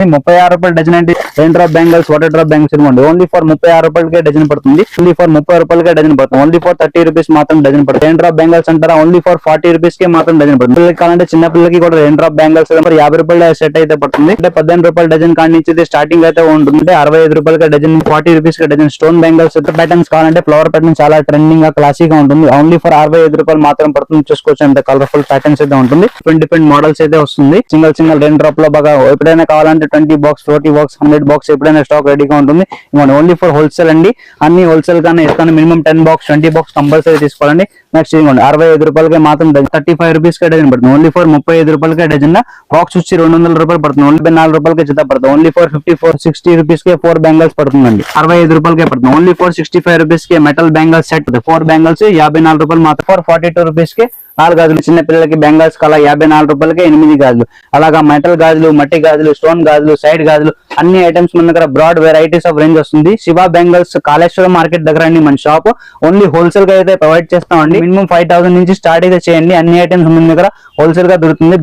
రూపాయలు డజన్ అంటే rain drop bangles, water drop bangles ఇవ్వండి. ఓన్లీ ఫర్ 36 రూపాయలకే డజన్ పడుతుంది. ఓన్లీ ఫర్ 30 రూపాయలకే డజన్ పడుతుంది. ఓన్లీ ఫర్ 30 రూపీస్ మాత్రం డజన్ పడుతుంది. రెయిన్ డ్రాప్ బ్యాంగిల్స్ అంటారా, ఓన్లీ ఫర్ 40 రూపీస్ కే మాత్రం డజన్ పడుతుంది. పిల్లలకి కావాలంటే చిన్న పిల్లలకి కూడా రెయిన్ డ్రాప్ బ్యాంగిల్స్ 50 రూపాయల సెట్ అయితే పడుతుంది. అంటే 15 రూపాయల డజన్ కాడి నుంచి స్టార్టింగ్ అయితే ఉంటుంది. 65 రూపాయలకి డజన్, 40 రూపీస్ కి డజన్. స్టోన్ బ్యాంగిల్స్ ప్యాటర్న్స్ కావాలంటే ఫ్లవర్ ప్యాటర్న్ చాలా ట్రెండింగ్ గా క్లాసీగా ఉంటుంది. ఓన్లీ ఫర్ 65 రూపాయలు మాత్రం పడుతుంది. చూసుకోవచ్చు ఎంత కలర్ఫుల్ ప్యాటర్న్స్ అయితే ఉంటుంది. డిఫరెంట్ మోడల్స్ అయితే వస్తుంది. సింగిల్ రెయిన్ డ్రాప్ లో బాగా ఎప్పుడైనా కావాలంటే 20 బాక్స్, 40 బాక్స్, 100 బాక్స్ ఎప్పుడైనా స్టాక్ రెడీగా ఉంటుంది. ఓన్లీ ఫర్ హోల్సేల్ అండి. అన్ని హోల్సేల్ గానే ఇస్తాను. మినిమం 10 బాక్స్, 20 బాక్స్ కంపల్సరీ తీసుకోవాలండి. నెక్స్ట్ ఇవ్వండి 65 రూపాయలకే మాత్రం 35 రూపీస్ కే డజన్ పడుతుంది. ఓన్లీ ఫర్ 35 రూపాయలకే డజన్. బాక్స్ వచ్చి 200 రూపాయలు పడుతుంది. ఓన్లీ 4 రూపాయలకే జత పడుతుంది. Only for 60 rupees K 4 bangles పడుతుందండి. 65 రూపాయలకే పడుతుంది. Only for 65 rupees K metal bangles set 4 bangles 54 రూపాయలు మాత్రం. ఫర్ 42 రూపీస్ కే 4 గాజులు. చిన్న పిల్లలకి బెంగాల్స్ కల 54 రూపాయలకే 8 గాజులు. అలాగా మెటల్ గాజులు, మట్టి గాజులు, స్టోన్ గాజులు, సైడ్ గాజులు అన్ని ఐటమ్స్ మన దగ్గర బ్రాడ్ వెరైటీస్ ఆఫ్ రేంజ్ వస్తుంది. శివ బెంగల్స్ కాళేశ్వరం మార్కెట్ దగ్గర అండి మన షాప్. ఓన్లీ హోల్సేల్ గా అయితే ప్రొవైడ్ చేస్తామండి. మినిమం 5000 నుంచి స్టార్ట్ అయితే చేయండి. అన్ని ఐటమ్స్ మన దగ్గర హోల్సేల్ గా దొరుకుతుంది.